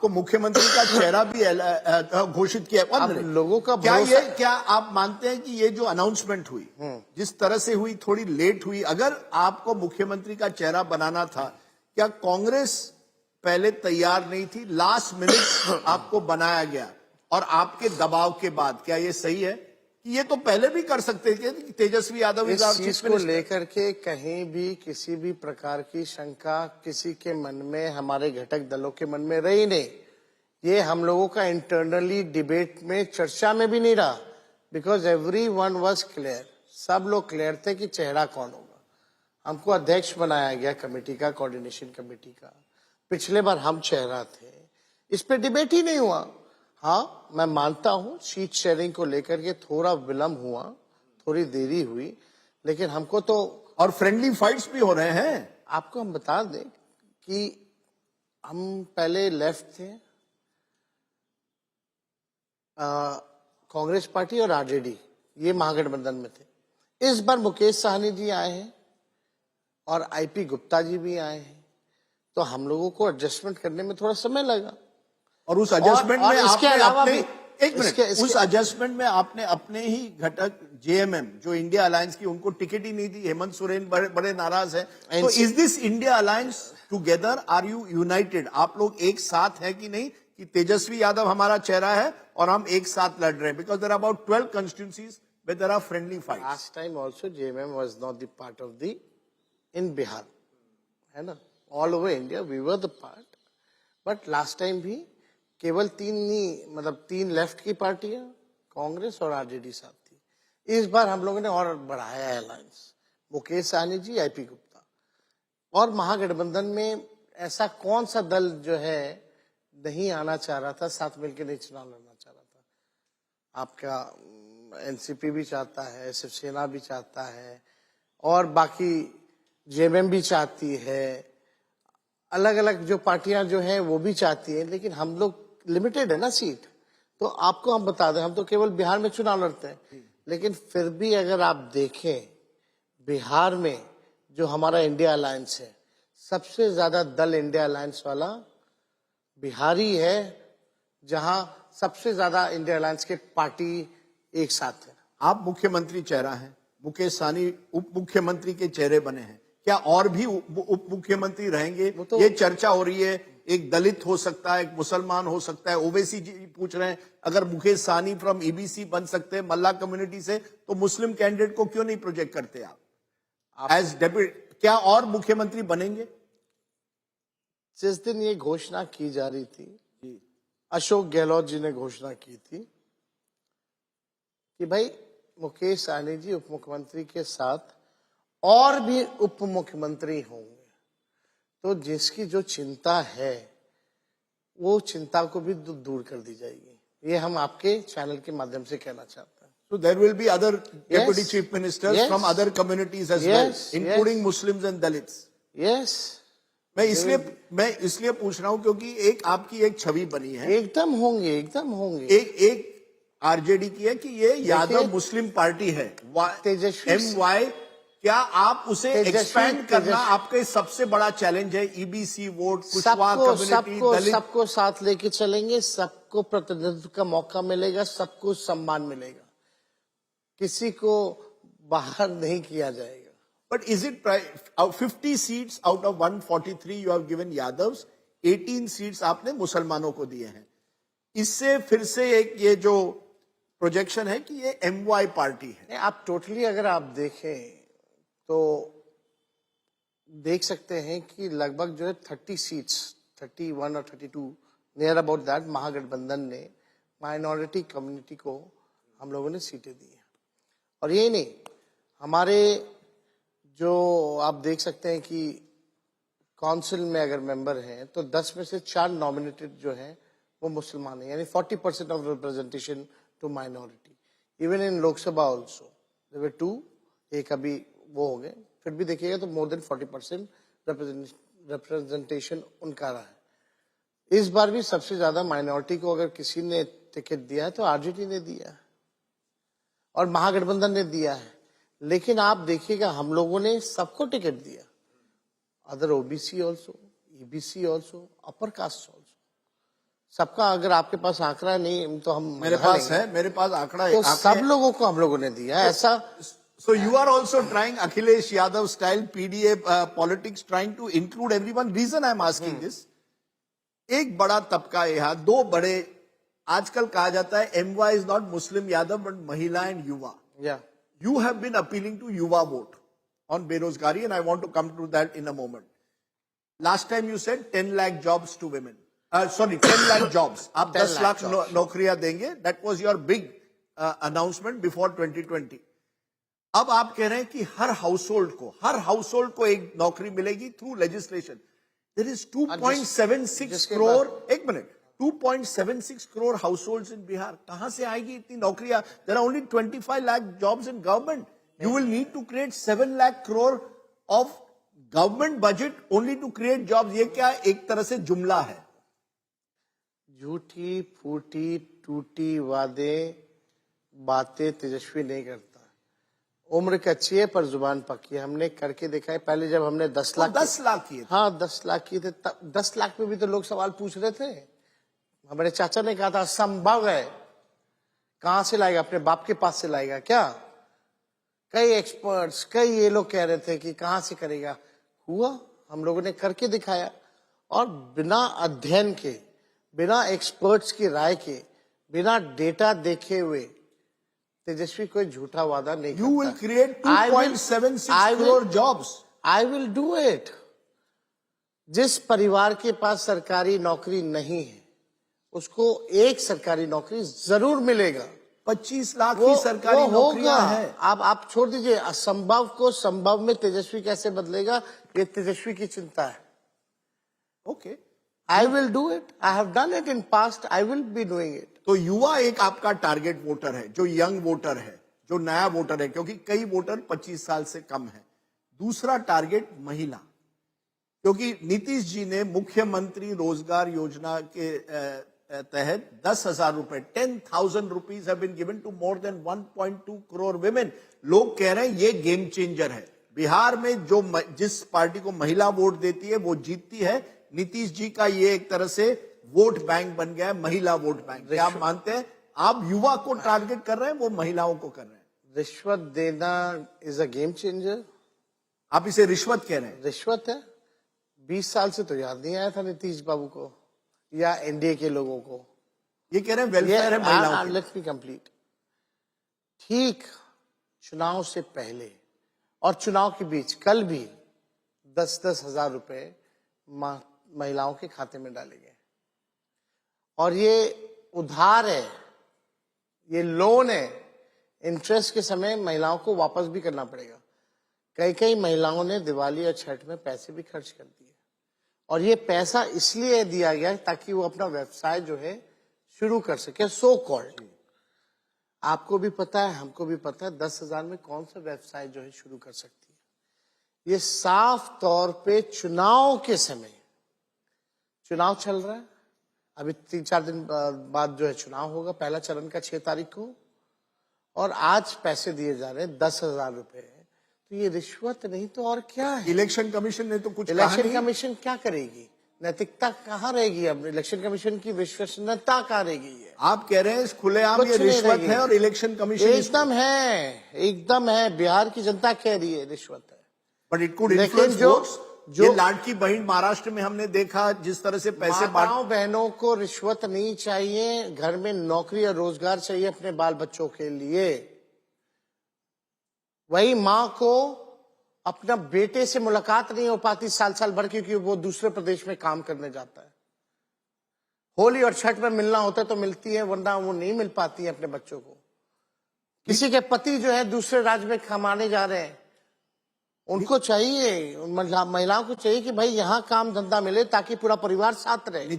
आपको मुख्यमंत्री का चेहरा भी घोषित किया। अब लोगों का क्या आप मानते हैं कि ये जो अनाउंसमेंट हुई, जिस तरह से हुई, थोड़ी लेट हुई, अगर आपको मुख्यमंत्री का चेहरा बनाना था, क्या कांग्रेस पहले तैयार नहीं थी, लास्ट मिनट आपको बनाया गया और आपके दबाव के बाद? क्या ये सही है कि ये तो पहले भी कर सकते थे कि तेजस्वी यादव इस चीज को लेकर के कहीं भी किसी भी प्रकार की शंका किसी के मन में, हमारे घटक दलों के मन में रही नहीं। ये हम लोगों का इंटरनली डिबेट में, चर्चा में भी नहीं रहा, बिकॉज एवरीवन वाज क्लियर। सब लोग क्लियर थे कि चेहरा कौन होगा। हमको अध्यक्ष बनाया गया कमेटी का, कोऑर्डिनेशन कमेटी का। पिछले बार हम चेहरा थे, इस पे डिबेट ही नहीं हुआ। हाँ, मैं मानता हूं सीट शेयरिंग को लेकर के थोड़ा विलंब हुआ, थोड़ी देरी हुई, लेकिन हमको तो, और फ्रेंडली फाइट्स भी हो रहे हैं। आपको हम बता दें कि हम पहले लेफ्ट थे, कांग्रेस पार्टी और आरजेडी, ये महागठबंधन में थे। इस बार मुकेश साहनी जी आए हैं और आईपी गुप्ता जी भी आए हैं, तो हम लोगों को एडजस्टमेंट करने में थोड़ा समय लगा। और उस एडजस्टमेंट में इसके अलावा भी, एक मिनट, उस एडजस्टमेंट में आपने अपने ही घटक जेएमएम, जो इंडिया अलायंस की, उनको टिकट ही नहीं दी। हेमंत सोरेन बड़े नाराज है। तो is this India alliance together? Are you united? आप लोग एक साथ हैं कि नहीं, कि तेजस्वी यादव हमारा चेहरा है और हम एक साथ लड़ रहे हैं? Because there are about 12 constituencies where there are friendly fights. Last time also JMM was not the part of the in Bihar, है ना? All over India we were the part, but last time भी केवल तीन left की पार्टियां, कांग्रेस और RJD साथ थी। इस बार हम लोगों ने और बढ़ाया है अलायंस, मुकेश सहनी जी, आईपी गुप्ता। और महागठबंधन में ऐसा कौन सा दल जो है नहीं आना चाह रहा था, साथ मिलकर नहीं चुनाव लड़ना चाह रहा था? आपका एनसीपी भी चाहता है, शिवसेना भी चाहता है, और बाकी जेएमएम भी चाहती है, अलग अलग जो पार्टियां जो हैं वो भी चाहती हैं, लेकिन हम लोग लिमिटेड है ना सीट। तो आपको हम बता दें, हम तो केवल बिहार में चुनाव लड़ते हैं, लेकिन फिर भी अगर आप देखें बिहार में जो हमारा इंडिया अलायंस है, सबसे ज्यादा दल इंडिया अलायंस वाला बिहारी है, जहां सबसे ज्यादा इंडिया अलायंस के पार्टी एक साथ है। आप मुख्यमंत्री चेहरा हैं, मुकेश सहनी उप मुख्यमंत्री के चेहरे बने हैं, क्या और भी उप मुख्यमंत्री रहेंगे? तो ये चर्चा हो रही है, एक दलित हो सकता है, एक मुसलमान हो सकता है। ओवैसी जी पूछ रहे हैं, अगर मुकेश सहनी फ्रॉम ईबीसी बन सकते हैं, मल्ला कम्युनिटी से, तो मुस्लिम कैंडिडेट को क्यों नहीं प्रोजेक्ट करते आप एज डेप्यूटी? क्या और मुख्यमंत्री बनेंगे? जिस दिन ये घोषणा की जा रही थी, अशोक गहलोत जी ने घोषणा की थी कि भाई मुकेश सहनी जी उप मुख्यमंत्री के साथ और भी उप मुख्यमंत्री होंगे, तो जिसकी जो चिंता है वो चिंता को भी दूर कर दी जाएगी। ये हम आपके चैनल के माध्यम से कहना चाहते हैं। So there will be other deputy chief ministers from other communities as well, including Muslims and Dalits. Yes. मैं इसलिए पूछ रहा हूं क्योंकि एक आपकी एक छवि बनी है। एकदम होंगे, एकदम होंगे। एक आरजेडी की है कि ये यादव मुस्लिम पार्टी है, MY। क्या आप उसे एक्सपेंड करना आपके सबसे बड़ा चैलेंज है? ईबीसी वोट, कुशवाहा कम्युनिटी, दलित, सबको साथ लेके चलेंगे, सबको प्रतिनिधित्व का मौका मिलेगा, सबको सम्मान मिलेगा, किसी को बाहर नहीं किया जाएगा। But is it 50 seats out of 143 you have given Yadavs, 18 seats आपने मुसलमानों को दिए हैं। इससे फिर से एक ये जो प्रोजेक्शन है कि ये MY पार्टी है। आप टोटली अगर आप देखें तो देख सकते हैं कि लगभग जो है 30 सीट्स, 31 और 32 नियर अबाउट दैट, महागठबंधन ने माइनॉरिटी कम्युनिटी को हम लोगों ने सीटें दी हैं। और यही नहीं, हमारे जो आप देख सकते हैं कि काउंसिल में अगर मेंबर हैं तो 10 में से 4 नॉमिनेटेड जो हैं वो मुसलमान हैं, यानी 40% of representation to minority. Even in Lok Sabha also there were 2, एक अभी वो हो गए, फिर भी देखिएगा तो मोर देन 40% रिप्रेजेंटेशन उनका रहा है। इस बार भी सबसे ज्यादा माइनॉरिटी को अगर किसी ने टिकट दिया है तो आरजेडी ने दिया है और महागठबंधन ने दिया है। लेकिन आप देखिएगा हम लोगों ने सबको टिकट दिया, other OBC also, EBC also, upper caste also. सबका अगर आपके पास आंकड़ा नहीं तो हम मेरे मंगा पास लेंगे। है, मेरे पास आंकड़ा तो आंकड़े सब लोगों को हम लोगों ने दिया है, ऐसा। So you are also trying Akhilesh Yadav style PDA politics, trying to include everyone. Reason I am asking this, एक बड़ा तबका है यहाँ, दो बड़े, आजकल कहा जाता है MY is not Muslim Yadav but महिला and युवा. या You have been appealing to युवा vote on बेरोजगारी and I want to come to that in a moment. Last time you said 10 lakh jobs to women. Sorry, 10 lakh jobs. आप 10 10 lakh jobs. नौकरियां देंगे. That was your big announcement before 2020. अब आप कह रहे हैं कि हर हाउसहोल्ड को एक नौकरी मिलेगी थ्रू लेजिस्लेशन. देयर इज 2.76 जिसके करोड़, एक minute, 2.76 crore households in Bihar. कहां से आएगी इतनी नौकरियां? There are only 25 lakh jobs in government. You will need to create 7 lakh crore of government budget only to create jobs. ये क्या एक तरह से जुमला है? झूठी फूटी टूटी वादे बातें तेजस्वी नहीं करता. उम्र कच्ची है पर जुबान पक्की है. हमने करके देखा है. पहले जब हमने 10 लाख 10 लाख किए थे. हाँ 10 लाख किए थे, 10 लाख में भी तो लोग सवाल पूछ रहे थे. हमारे चाचा ने कहा था असंभव है, कहां से लाएगा, अपने बाप के पास से लाएगा क्या? कई एक्सपर्ट्स, कई ये लोग कह रहे थे कि कहां से करेगा. हुआ, हम लोगों ने करके दिखाया. और बिना अध्ययन के, बिना एक्सपर्ट्स की राय के, बिना डेटा देखे हुए तेजस्वी कोई झूठा वादा नहीं करता. You will create 2.76 crore jobs. I will do it. जिस परिवार के पास सरकारी नौकरी नहीं है उसको एक सरकारी नौकरी जरूर मिलेगा. 25 लाख की सरकारी नौकरियां हैं. आप छोड़ दीजिए. असंभव को संभव में तेजस्वी कैसे बदलेगा, ये तेजस्वी की चिंता है. Okay, I will do it. I have done it in past. I will be doing it. तो युवा एक आपका टारगेट वोटर है, जो यंग वोटर है, जो नया वोटर है, क्योंकि कई वोटर 25 साल से कम है. दूसरा टारगेट महिला, क्योंकि नीतीश जी ने मुख्यमंत्री रोजगार योजना के तहत 10,000 रुपए, 10,000 rupees have been given to more than 1.2 crore women. लोग कह रहे हैं ये गेम चेंजर है. बिहार में जो जिस पार्टी को महिला वोट देती है वो जीतती है. नीतीश जी का ये एक तरह से वोट बैंक बन गया है, महिला वोट बैंक. क्या आप मानते हैं आप युवा को टारगेट कर रहे हैं, वो महिलाओं को कर रहे हैं? रिश्वत देना इज अ गेम चेंजर. आप इसे रिश्वत कह रहे हैं? रिश्वत है. 20 साल से तो याद नहीं आया था नीतीश बाबू को या एनडीए के लोगों को. ये कह रहे हैं वेलफेयर है महिलाओं की. Let me complete. ठीक चुनाव से पहले और चुनाव के बीच कल भी 10-10 हजार रुपए महिलाओं के खाते में डाले गए. और ये उधार है, ये लोन है. इंटरेस्ट के समय महिलाओं को वापस भी करना पड़ेगा. कई महिलाओं ने दिवाली और छठ में पैसे भी खर्च कर दिए. और ये पैसा इसलिए दिया गया ताकि वो अपना व्यवसाय जो है शुरू कर सके. सो कॉल्ड, आपको भी पता है, हमको भी पता है, 10,000 में कौन सा व्यवसाय जो है शुरू कर सकती है. ये साफ तौर पे चुनाव के समय, चुनाव चल रहा है, अभी 3-4 दिन बाद जो है चुनाव होगा, पहला चरण का 6 तारीख को. और आज पैसे दिए जा रहे हैं 10,000 रुपए. तो ये रिश्वत नहीं तो और क्या है? इलेक्शन कमीशन ने तो कुछ कहा इलेक्शन नहीं. कमीशन क्या करेगी? नैतिकता कहाँ रहेगी? अब इलेक्शन कमीशन की विश्वसनीयता कहाँ रहेगी? ये आप कह रहे हैं खुलेआम ये रिश्वत है और इलेक्शन कमीशन एकदम है, एकदम है. बिहार की जनता कह रही है रिश्वत है. बट इट कुड लेकिन इन्फ्लुएंस वोट्स. जो ये लाडकी बहन महाराष्ट्र में हमने देखा जिस तरह से पैसे माताओं बहनों को रिश्वत नहीं चाहिए. घर में नौकरी और रोजगार चाहिए अपने बाल बच्चों के लिए. वही माँ को अपना बेटे से मुलाकात नहीं हो पाती साल भर क्योंकि वो दूसरे प्रदेश में काम करने जाता है. होली और छठ में मिलना होता है तो मिलती है, वरना वो नहीं मिल पाती है अपने बच्चों को. किसी के पति जो है दूसरे राज्य में कमाने जा रहे हैं, उनको चाहिए, महिलाओं को चाहिए कि भाई यहाँ काम धंधा मिले ताकि पूरा परिवार साथ रहे.